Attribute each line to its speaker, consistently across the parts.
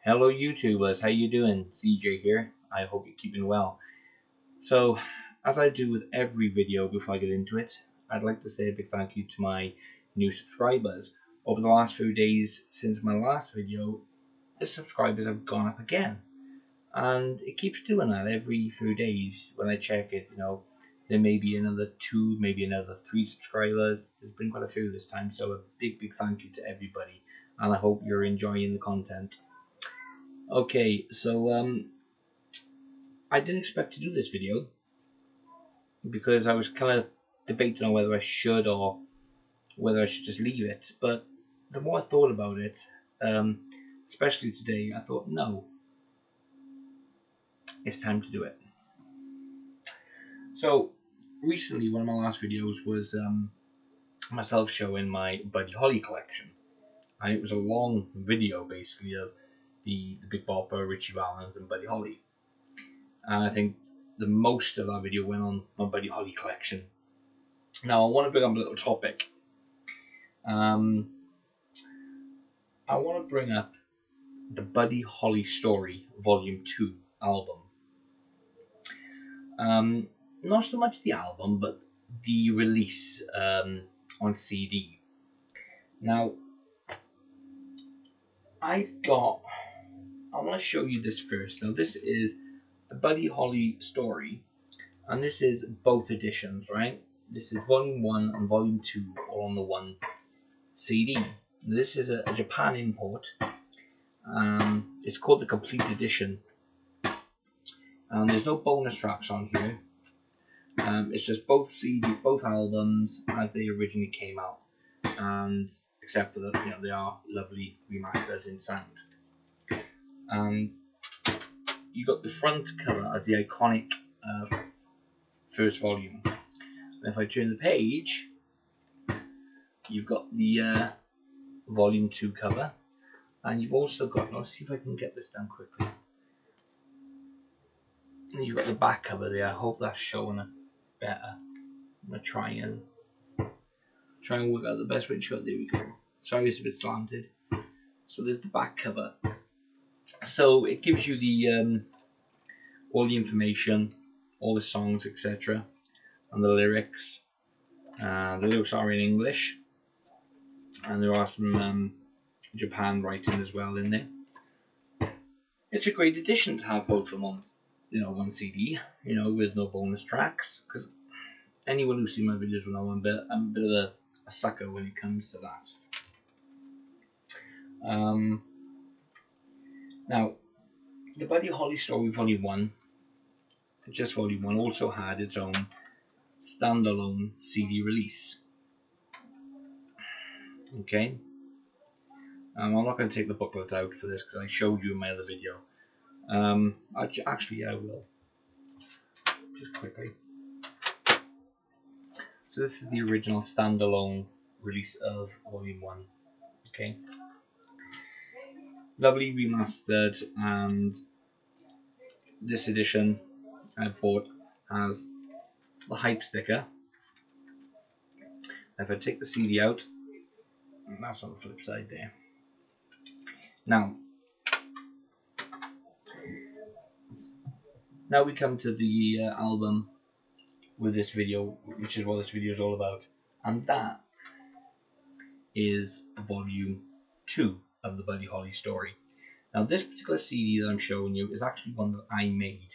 Speaker 1: Hello YouTubers, how you doing? CJ here. I hope you're keeping well. So, as I do with every video before I get into it, I'd like to say a big thank you to my new subscribers. Over the last few days since my last video, the subscribers have gone up again. And it keeps doing that every few days. When I check it, there may be another 2, maybe another 3 subscribers. There's been quite a few this time, so a big thank you to everybody. And I hope you're enjoying the content. Okay, so I didn't expect to do this video because I was kind of debating on whether I should or whether I should just leave it. But the more I thought about it, especially today, I thought, no, it's time to do it. So recently, one of my last videos was myself showing my Buddy Holly collection, and it was a long video basically of the Big Bopper, Richie Valens, and Buddy Holly. And I think the most of that video went on my Buddy Holly collection. Now I want to bring up a little topic. I want to bring up the Buddy Holly Story Volume 2 album. Not so much the album, but the release on CD. Now, I want to show you this first. Now, this is the Buddy Holly Story, and this is both editions, right? This is Volume 1 and Volume 2 all on the one CD. This is a Japan import. It's called the Complete Edition. And there's no bonus tracks on here. It's just both albums as they originally came out, and except for that, they are lovely remastered in sound. And you got the front cover as the iconic first volume. And if I turn the page, you've got the Volume 2 cover, and you've also got. Let's see if I can get this done quickly. And you've got the back cover there. I hope that's showing it better. I'm gonna try and work out the best way to show it. There we go. Sorry, it's a bit slanted. So there's the back cover. So it gives you the all the information, all the songs, etc., and the lyrics. The lyrics are in English, and there are some Japan writing as well in there. It's a great addition to have both of them on, one CD, with no bonus tracks, because anyone who's seen my videos will know I'm a bit of a sucker when it comes to that. Now, the Buddy Holly Story Volume 1, just Volume 1, also had its own standalone CD release. Okay. I'm not going to take the booklet out for this because I showed you in my other video. Actually, I will. Just quickly. So this is the original standalone release of Volume 1. Okay. Lovely remastered, and this edition I bought has the hype sticker. If I take the CD out, and that's on the flip side there. Now we come to the album with this video, which is what this video is all about, and that is Volume 2 of the Buddy Holly Story. Now this particular CD that I'm showing you is actually one that I made.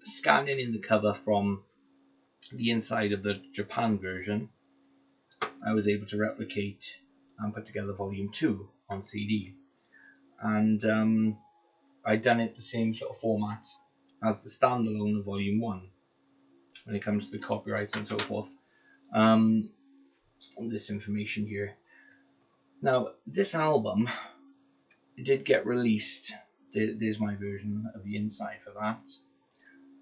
Speaker 1: Scanning in the cover from the inside of the Japan version, I was able to replicate and put together Volume 2 on CD. And I'd done it the same sort of format as the standalone of Volume 1 when it comes to the copyrights and so forth. This information here. Now, this album did get released. There's my version of the inside for that.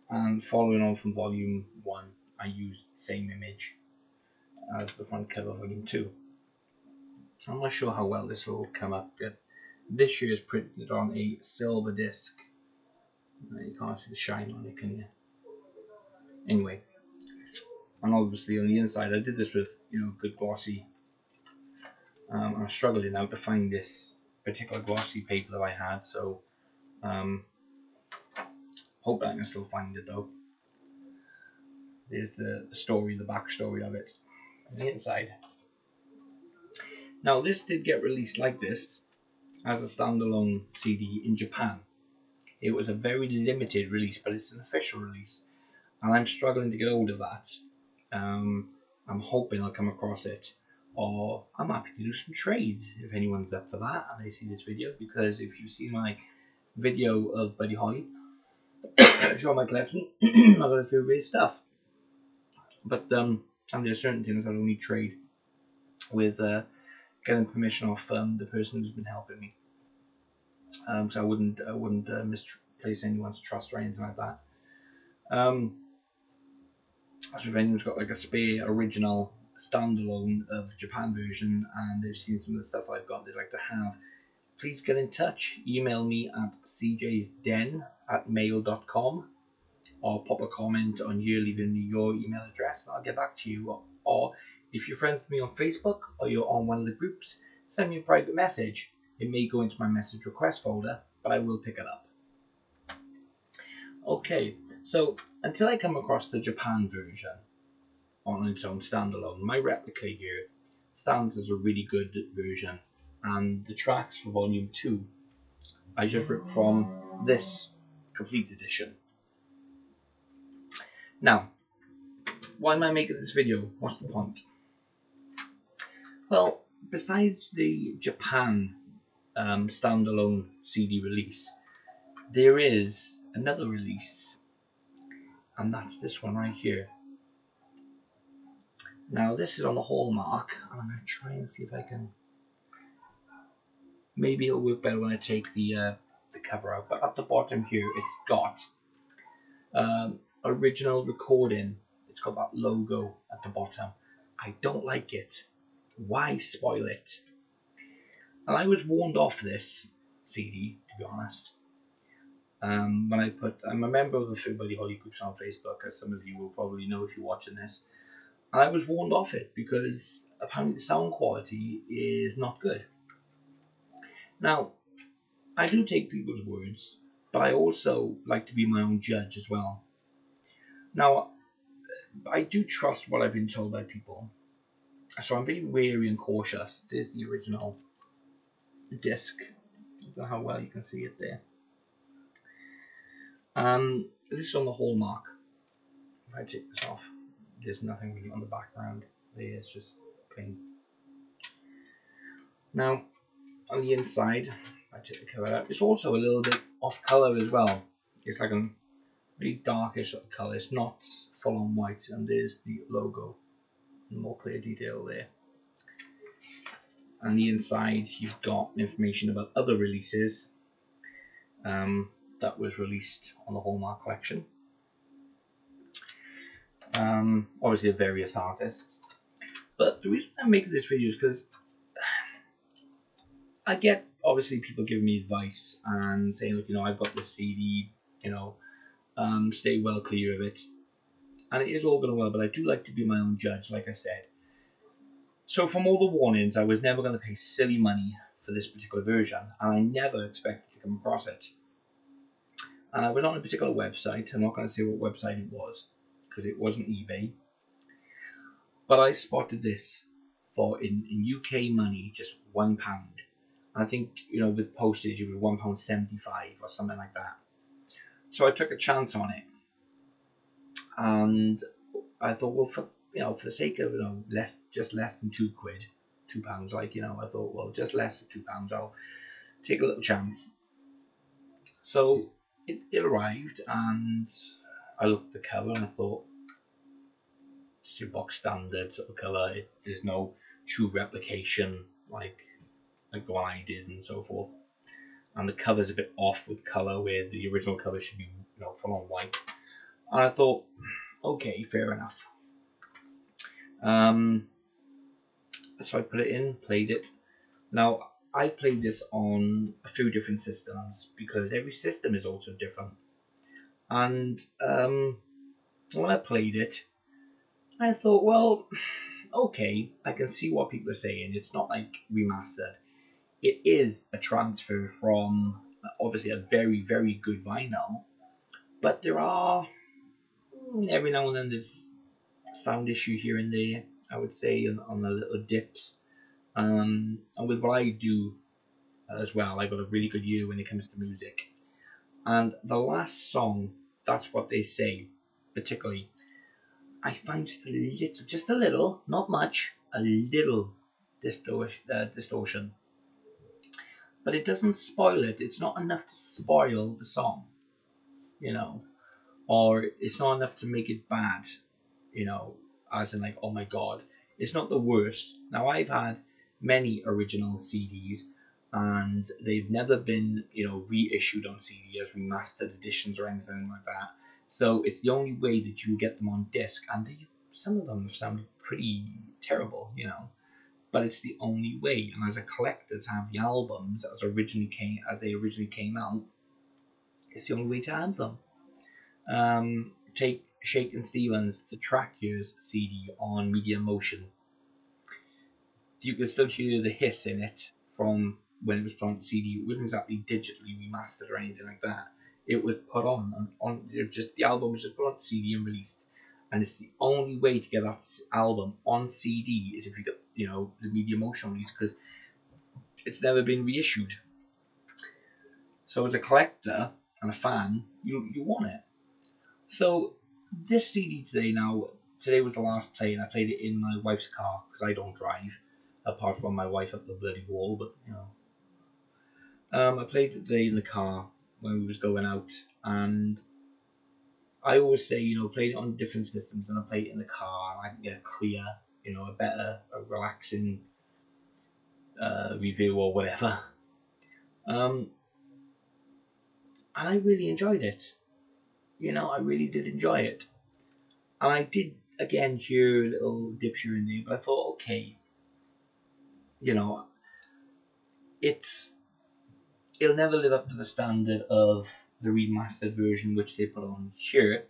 Speaker 1: And following on from Volume 1, I used the same image as the front cover of Volume 2. I'm not sure how well this will come up yet. This year is printed on a silver disc. You can't see the shine on it, can you? Anyway, and obviously on the inside, I did this with good glossy. I'm struggling now to find this particular glossy paper that I had, so hope I can still find it though. There's the story, the backstory of it on the inside. Now this did get released like this as a standalone CD in Japan. It was a very limited release, but it's an official release, and I'm struggling to get hold of that. I'm hoping I'll come across it, or I'm happy to do some trades if anyone's up for that and they see this video, because if you see my video of Buddy Holly, show my collection, I've got a few great stuff. But and there's certain things I'll only trade with getting permission off the person who's been helping me. So I wouldn't misplace anyone's trust or anything like that. So if anyone's got like a spare original standalone of the Japan version and they've seen some of the stuff I've got they'd like to have, please get in touch. Email me at cjsden@mail.com or pop a comment on here leaving me your email address and I'll get back to you. Or if you're friends with me on Facebook or you're on one of the groups, send me a private message. It may go into my message request folder, but I will pick it up. Okay, so until I come across the Japan version on its own standalone, my replica here stands as a really good version, and the tracks for volume 2 I just ripped from this complete edition. Now, why am I making this video? What's the point? Well, besides the Japan standalone CD release, there is another release, and that's this one right here. Now this is on the Hallmark, and I'm going to try and see if I can, maybe it'll work better when I take the cover out, but at the bottom here it's got original recording. It's got that logo at the bottom. I don't like it. Why spoil it? And I was warned off this CD, to be honest. I'm a member of the few Buddy Holly groups on Facebook, as some of you will probably know if you're watching this. And I was warned off it because apparently the sound quality is not good. Now, I do take people's words, but I also like to be my own judge as well. Now, I do trust what I've been told by people, so I'm being wary and cautious. There's the original disc. I don't know how well you can see it there. This is on the Hallmark. If I take this off, there's nothing really on the background. It's just plain. Now, on the inside, if I take the cover out, it's also a little bit off color as well. It's like a really darkish sort of color. It's not full on white, and there's the logo in more clear detail there. On the inside, you've got information about other releases that was released on the Hallmark collection. Obviously of various artists. But the reason I'm making this video is because I get obviously people giving me advice and saying, look, I've got this CD, stay well clear of it. And it is all going well, but I do like to be my own judge, like I said. So from all the warnings, I was never going to pay silly money for this particular version, and I never expected to come across it. And I was on a particular website. I'm not going to say what website it was, because it wasn't eBay. But I spotted this for, in UK money, just £1. I think, with postage, it was £1.75 or something like that. So I took a chance on it. And I thought, well, for the sake of, just less than £2, £2, I thought, well, just less than £2, I'll take a little chance. So it arrived, and I looked at the cover and I thought, it's your box standard sort of colour. There's no true replication like the one I did and so forth. And the cover's a bit off with colour, where the original cover should be full on white. And I thought, okay, fair enough. So I put it in, played it. Now, I played this on a few different systems because every system is also different. And when I played it, I thought, well, okay, I can see what people are saying. It's not like remastered. it is a transfer from obviously a very, very good vinyl, but there are every now and then there's sound issue here and there, I would say, on the little dips. And with what I do as well, I got a really good ear when it comes to music. And the last song, That's What They Say, particularly, I find just a little, not much, a little distortion. But it doesn't spoil it. It's not enough to spoil the song, you know, or it's not enough to make it bad, you know, as in like, oh my god, it's not the worst. Now, I've had many original CDs and they've never been, reissued on CD as remastered editions or anything like that. So it's the only way that you get them on disc, and some of them sound pretty terrible, but it's the only way. And as a collector, to have the albums as they originally came out, it's the only way to have them. Take Shakin' Stevens, the Track Years CD on Media Motion. You can still hear the hiss in it from when it was put on CD. It wasn't exactly digitally remastered or anything like that. It was put on it was just, the album was just put on CD and released. And it's the only way to get that album on CD is if you get, the Media Motion release, because it's never been reissued. So as a collector and a fan, you want it. So this CD today was the last play, and I played it in my wife's car because I don't drive, apart from my wife up the bloody wall. But I played it today in the car when we was going out, and I always say, play it on different systems, and I play it in the car, and I can get a clear, a relaxing review or whatever. And I really enjoyed it. I really did enjoy it. And I did, again, hear little dips here and there, but I thought, okay, it'll never live up to the standard of the remastered version which they put on here,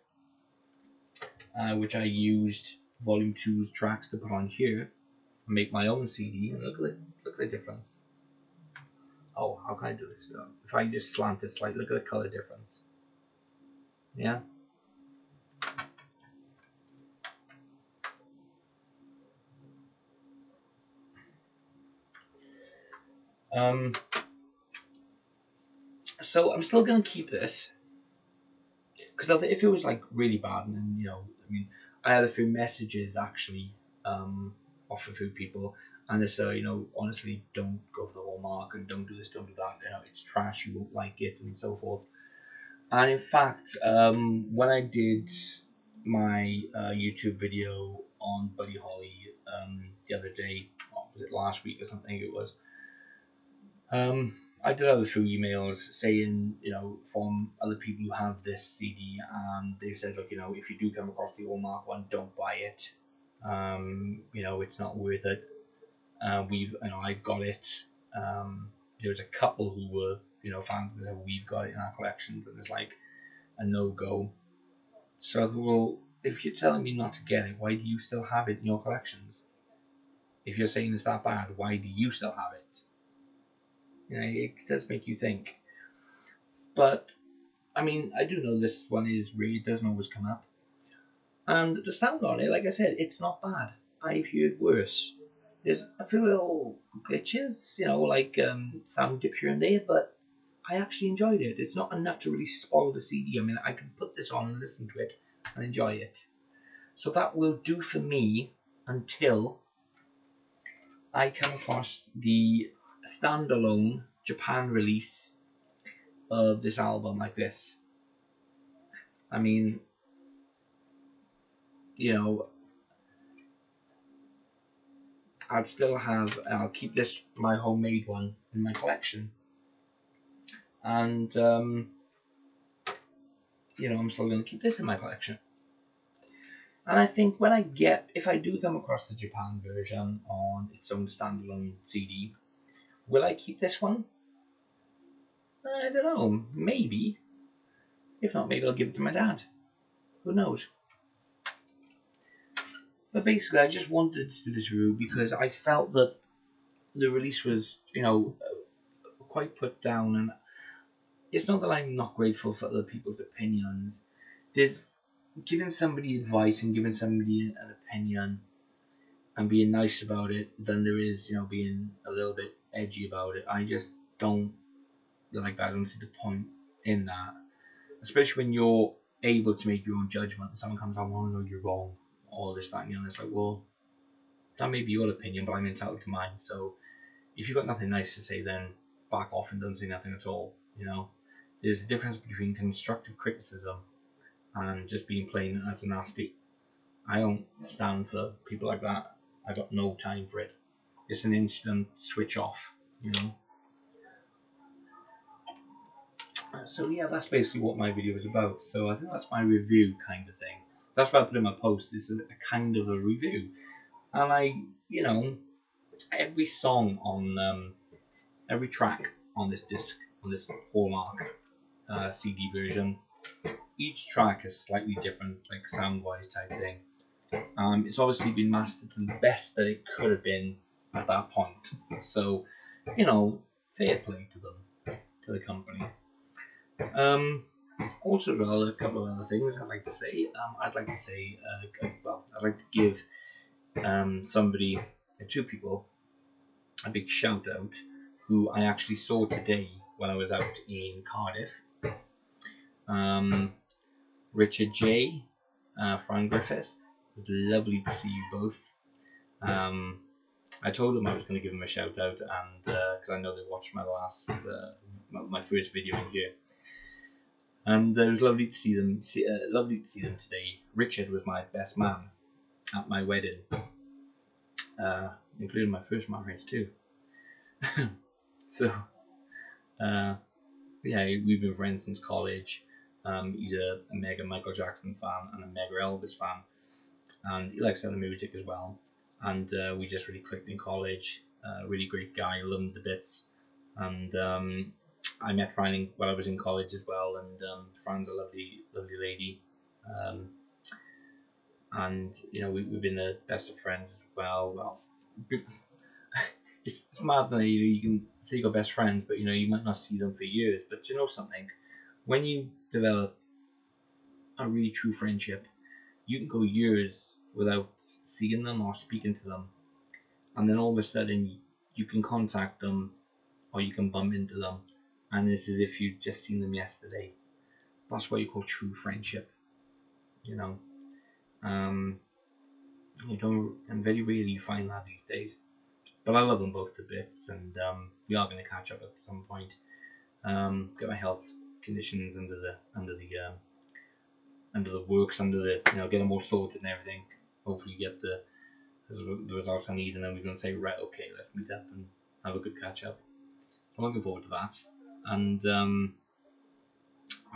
Speaker 1: which I used Volume 2's tracks to put on here and make my own CD. And look at the difference. Oh, how can I do this? If I just slant it slightly, look at the color difference. Yeah. So I'm still gonna keep this, because if it was like really bad, and I had a few messages actually off a few people, and they said, honestly, don't go for the Hallmark and don't do this, don't do that. It's trash. You won't like it, and so forth. And in fact, when I did my YouTube video on Buddy Holly the other day, was it last week or something? It was. I did have a few emails saying, from other people who have this CD, and they said, look, if you do come across the Hallmark one, don't buy it. It's not worth it. I've got it. There was a couple who were, fans that we've got it in our collections, and it's like a no-go. So I thought, well, if you're telling me not to get it, why do you still have it in your collections? If you're saying it's that bad, why do you still have it? It does make you think. But, I do know this one is rare, it doesn't always come up. And the sound on it, like I said, it's not bad. I've heard worse. There's a few little glitches, like sound dips here and there, but I actually enjoyed it. It's not enough to really spoil the CD. I can put this on and listen to it and enjoy it. So that will do for me until I come across the standalone Japan release of this album like this. I'll I'll keep this, my homemade one, in my collection. And, I'm still going to keep this in my collection. And I think if I do come across the Japan version on its own standalone CD, will I keep this one? I don't know. Maybe. If not, maybe I'll give it to my dad. Who knows? But basically, I just wanted to do this review because I felt that the release was, quite put down, and it's not that I'm not grateful for other people's opinions. There's giving somebody advice and giving somebody an opinion and being nice about it than there is, being a little bit edgy about it. I just don't like that. I don't see the point in that, especially when you're able to make your own judgment. Someone comes on, oh no, you're wrong, all this, that, and the other. It's like, well, that may be your opinion, but I'm entitled to mine. So if you've got nothing nice to say, then back off and don't say nothing at all. There's a difference between constructive criticism and just being plain and utter nasty. I don't stand for people like that. I got no time for it. It's an instant switch off. So yeah, that's basically what my video is about. So I think that's my review kind of thing. That's what I put in my post. This is a kind of a review, and every song on every track on this disc, on this Hallmark CD version, each track is slightly different, like sound-wise type thing. It's obviously been mastered to the best that it could have been at that point. So, fair play to them, to the company. Also, well, a couple of other things I'd like to say. I'd like to give two people, a big shout out who I actually saw today when I was out in Cardiff. Richard J, Fran Griffiths. It was lovely to see you both. I told them I was going to give them a shout out, and because I know they watched my first video in here, and it was lovely to see them. Lovely to see them today. Richard was my best man at my wedding, including my first marriage too. So, yeah, we've been friends since college. He's a mega Michael Jackson fan and a mega Elvis fan, and he likes other music as well. And we just really clicked in college. Really great guy, loved him to bits. And I met Fran while I was in college as well, and Fran's a lovely, lovely lady. And we've been the best of friends as well. Well, it's mad that you can say you got best friends, but you might not see them for years. But you know something, when you develop a really true friendship, you can go years without seeing them or speaking to them, and then all of a sudden you can contact them or you can bump into them, and it's as if you'd just seen them yesterday. That's what you call true friendship. You don't, and very rarely you find that these days. But I love them both to bits, and we are going to catch up at some point. Get my health conditions under the works, get them all sorted and everything. Hopefully get the results I need, and then we're going to say, right, okay, let's meet up and have a good catch up. I'm looking forward to that. And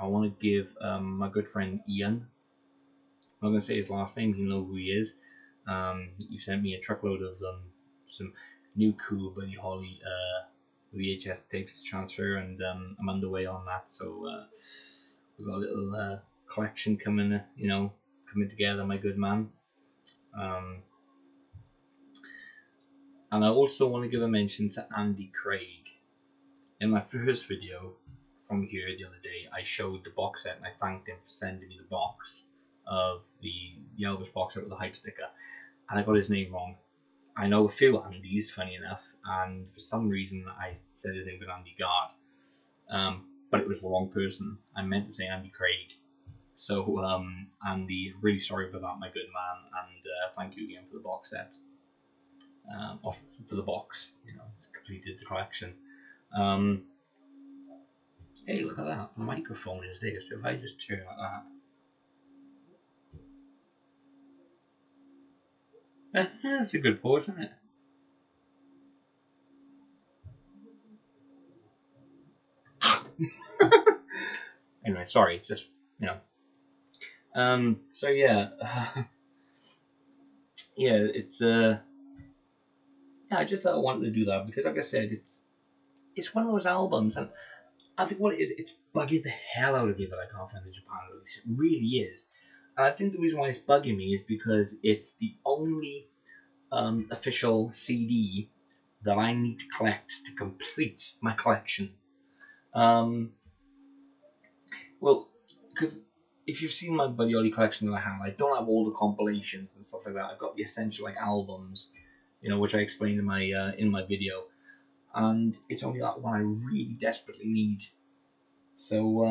Speaker 1: I want to give my good friend Ian, I'm not going to say his last name, you know who he is. You sent me a truckload of some new cool Buddy Holly VHS tapes to transfer, and I'm underway on that. So we've got a little collection coming together, my good man. And I also want to give a mention to Andy Craig. In my first video from here the other day, I showed the box set and I thanked him for sending me the box of the Elvis box set with the hype sticker, and I got his name wrong. I know a few Andys, funny enough, and for some reason I said his name was Andy Gard, but it was the wrong person. I meant to say Andy Craig. So Andy, really sorry about that, my good man, and thank you again for the box set. For the box, it's completed the collection. Hey, look at that, the microphone is there, so if I just turn like that, that's a good pause, isn't it? Anyway, sorry, just so yeah, yeah, it's yeah, I just wanted to do that because, like I said, it's one of those albums, and I think what it is, it's bugging the hell out of me that I can't find the Japan release. It really is, and I think the reason why it's bugging me is because it's the only official CD that I need to collect to complete my collection. Well, because if you've seen my Buddy Holly collection that I don't have all the compilations and stuff like that. I've got the essential like albums, which I explained in my video, and it's only that one I really desperately need. So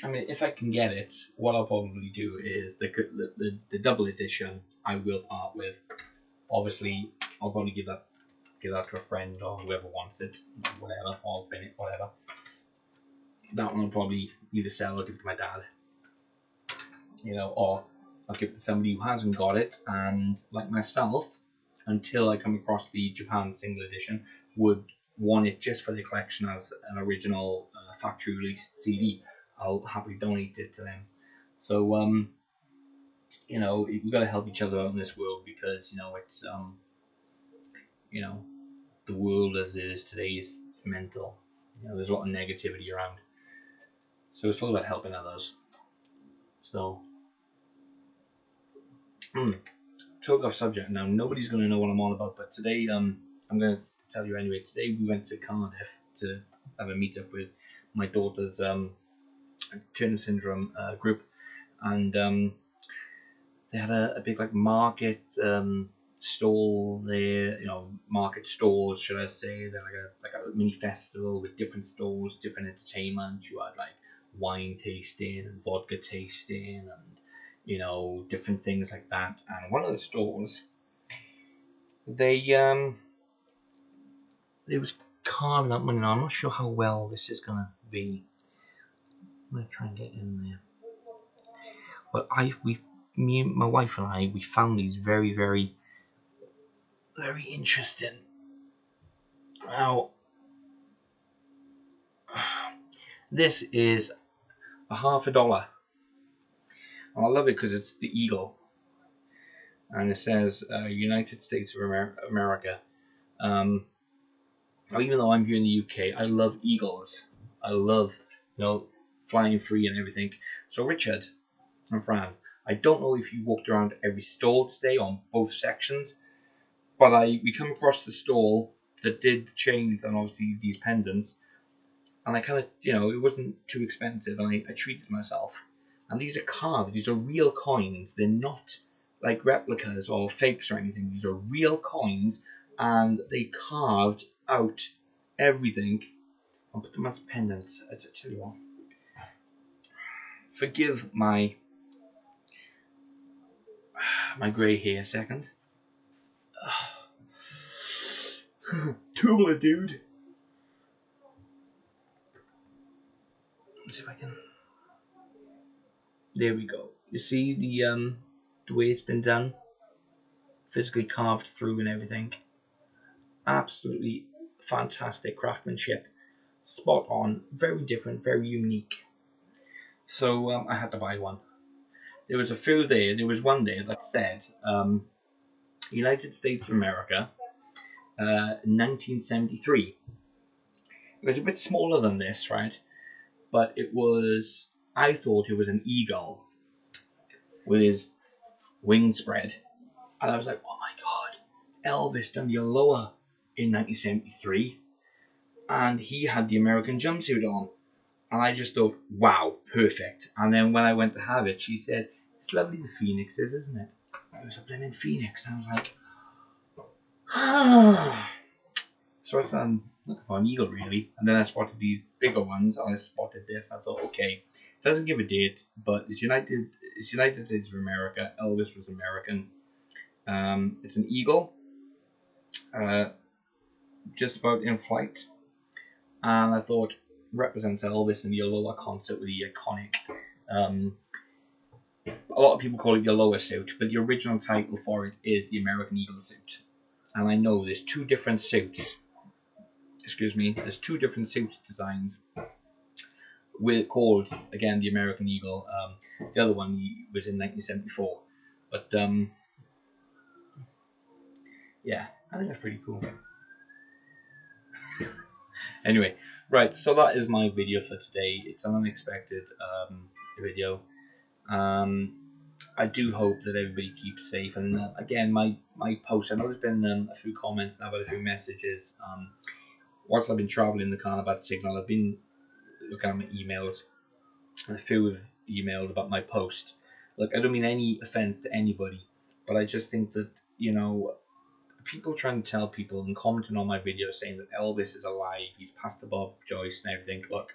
Speaker 1: I mean, if I can get it, what I'll probably do is the double edition I will part with. Obviously, I'll probably give that to a friend or whoever wants it, whatever, or bin it, whatever. That one I'll probably either sell or give it to my dad, or I'll give it to somebody who hasn't got it, and like myself, until I come across the Japan single edition, would want it just for the collection as an original factory released CD. I'll happily donate it to them. So we've got to help each other out in this world, because it's the world as it is today is mental. There's a lot of negativity around. So it's all about helping others. So, talk off subject now. Nobody's going to know what I'm on about, but today, I'm going to tell you anyway. Today we went to Cardiff to have a meet up with my daughter's Turner syndrome group, and they had a big like market stall there. Market stalls, should I say? They're like a mini festival with different stalls, different entertainment. You had like wine tasting and vodka tasting and different things like that. And one of the stalls, they was carving up money. Now I'm not sure how well this is gonna be. I'm gonna try and get in there. But me, my wife and I, we found these very, very, very interesting. Now, this is a $50. And I love it because it's the eagle, and it says United States of America. Even though I'm here in the UK, I love eagles. I love flying free and everything. So Richard and Fran, I don't know if you walked around every stall today on both sections, but we come across the stall that did the chains and obviously these pendants, and I kind of, it wasn't too expensive, and I treated myself. And these are carved. These are real coins. They're not like replicas or fakes or anything. These are real coins, and they carved out everything and put them as pendants. I tell you what. Forgive my grey hair a second. Tubular, dude. Let's see if I can. There we go. You see the way it's been done, physically carved through and everything. Absolutely fantastic craftsmanship, spot on, very different, very unique. So I had to buy one. There was a few there. There was one there that said United States of America, 1973. It was a bit smaller than this, right? But I thought it was an eagle with his wings spread. And I was like, oh my God, Elvis done the Aloha in 1973. And he had the American jumpsuit on. And I just thought, wow, perfect. And then when I went to have it, she said, it's lovely the phoenix is, isn't it? It was a blimmin' phoenix. And I was like, ah. So I started looking for an eagle, really. And then I spotted these bigger ones, and I spotted this. And I thought, okay, it doesn't give a date, but it's United States of America. Elvis was American. It's an eagle, just about in flight. And I thought, represents Elvis in the Aloha concert with the iconic. A lot of people call it the Aloha suit, but the original title for it is the American Eagle suit. And I know there's two different suits. There's two different suits designs. Called again the American Eagle. The other one was in 1974, but yeah, I think that's pretty cool. Anyway, right, so that is my video for today. It's an unexpected video. I do hope that everybody keeps safe. And again, my post, I know there's been a few comments now, but a few messages. Whilst I've been traveling in the car about signal, I've been looking at my emails, and a few have emailed about my post. Look, I don't mean any offense to anybody, but I just think that, people trying to tell people and commenting on my video saying that Elvis is alive, he's Pastor Bob Joyce and everything. Look,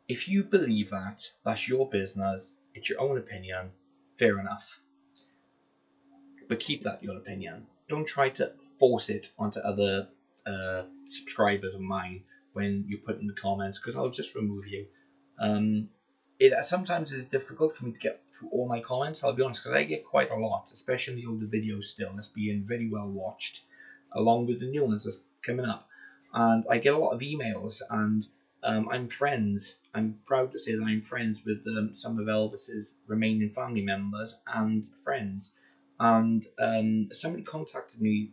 Speaker 1: if you believe that, that's your business, it's your own opinion, fair enough. But keep that your opinion. Don't try to force it onto other subscribers of mine when you put in the comments, because I'll just remove you. It sometimes is difficult for me to get through all my comments, I'll be honest, because I get quite a lot, especially in the older videos still, that's being very well watched, along with the new ones that's coming up. And I get a lot of emails, and I'm proud to say that I'm friends with some of Elvis's remaining family members and friends. And somebody contacted me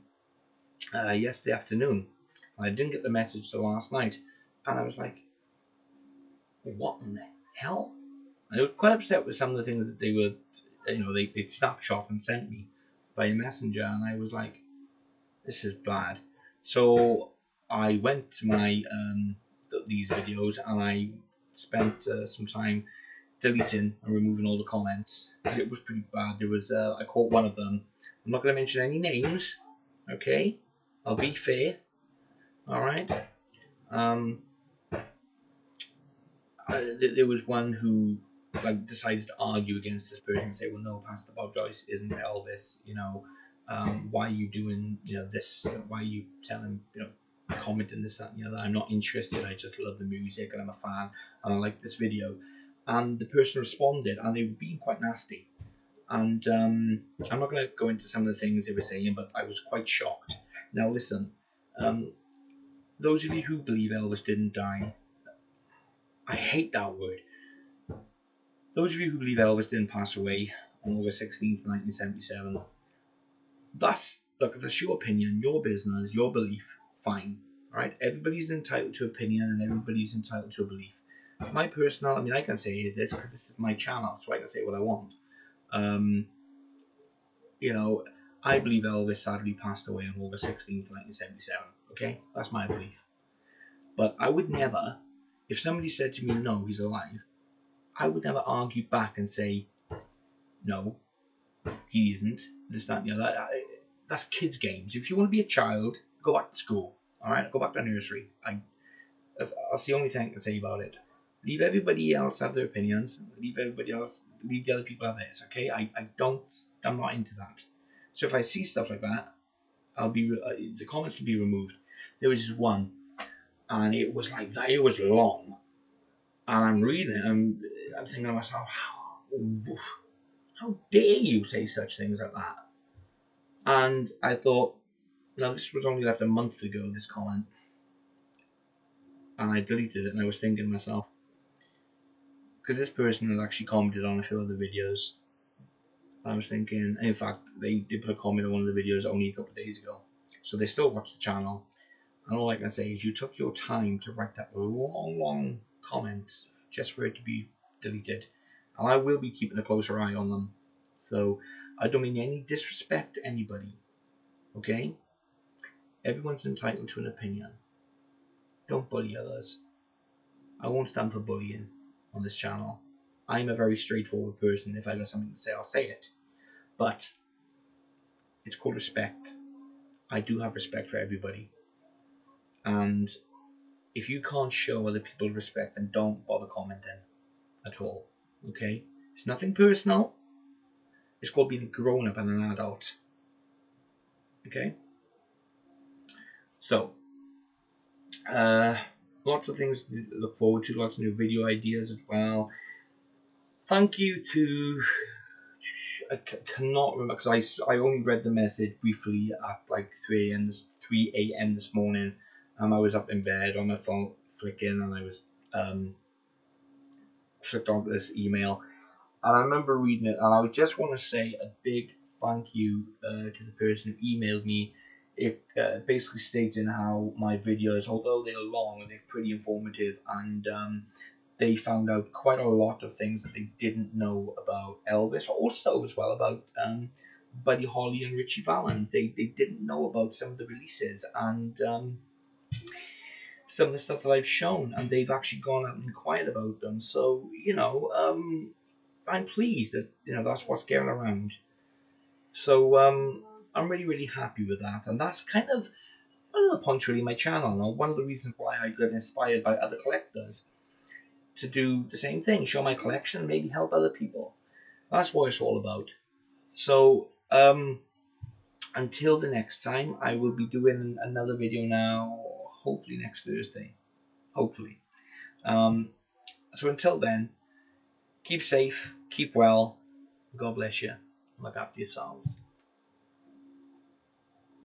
Speaker 1: yesterday afternoon. I didn't get the message till last night, and I was like, what in the hell? I was quite upset with some of the things that they were, they'd snapshot and sent me by a messenger, and I was like, this is bad. So I went to my these videos, and I spent some time deleting and removing all the comments, because it was pretty bad. There was I caught one of them. I'm not going to mention any names, okay? I'll be fair. All right. There was one who decided to argue against this person and say, well, no, Pastor Bob Joyce isn't Elvis. Why are you doing this? Why are you telling commenting this, that, and the other? I'm not interested. I just love the music and I'm a fan and I like this video. And the person responded, and they were being quite nasty. And I'm not going to go into some of the things they were saying, but I was quite shocked. Now listen, those of you who believe Elvis didn't die, I hate that word. Those of you who believe Elvis didn't pass away on August 16th, 1977, look, if that's your opinion, your business, your belief, fine. All right? Everybody's entitled to opinion and everybody's entitled to a belief. My personal, I can say this because this is my channel, so I can say what I want. I believe Elvis sadly passed away on August 16th, 1977. Okay? That's my belief. But I would never, if somebody said to me, no, he's alive, I would never argue back and say, no, he isn't, this, that, and the other. That's kids' games. If you want to be a child, go back to school. All right? Go back to nursery. That's the only thing I can say about it. Leave everybody else have their opinions. Leave the other people have theirs, okay? I'm not into that. So if I see stuff like that, the comments will be removed. There was just one, and it was like that. It was long, and I'm reading it, and I'm thinking to myself, how dare you say such things like that? And I thought, now this was only left a month ago, this comment, and I deleted it, and I was thinking to myself, because this person had actually commented on a few other videos, I was thinking, in fact, they did put a comment on one of the videos only a couple of days ago, so they still watch the channel, and all I can say is you took your time to write that long comment just for it to be deleted, and I will be keeping a closer eye on them. So I don't mean any disrespect to anybody, okay? Everyone's entitled to an opinion. Don't bully others. I won't stand for bullying on this channel. I'm a very straightforward person. If I got something to say, I'll say it. But it's called respect. I do have respect for everybody. And if you can't show other people respect, then don't bother commenting at all. Okay? It's nothing personal. It's called being a grown-up and an adult. Okay? So, lots of things to look forward to, lots of new video ideas as well. Thank you to, I cannot remember, because I only read the message briefly at like 3 a.m. this morning. I was up in bed on my phone flicking, and I was flicked onto this email, and I remember reading it, and I just want to say a big thank you to the person who emailed me. It basically states in how my videos, although they're long, they're pretty informative, and they found out quite a lot of things that they didn't know about Elvis, also as well about Buddy Holly and Richie Valens. They didn't know about some of the releases and some of the stuff that I've shown, and they've actually gone out and inquired about them. So I'm pleased that that's what's going around. So I'm really really happy with that, and that's kind of one of the points really in my channel. Now, one of the reasons why I got inspired by other collectors to do the same thing, show my collection, and maybe help other people. That's what it's all about. So until the next time, I will be doing another video now, hopefully next Thursday. Hopefully. So until then, keep safe, keep well, God bless you, look after yourselves.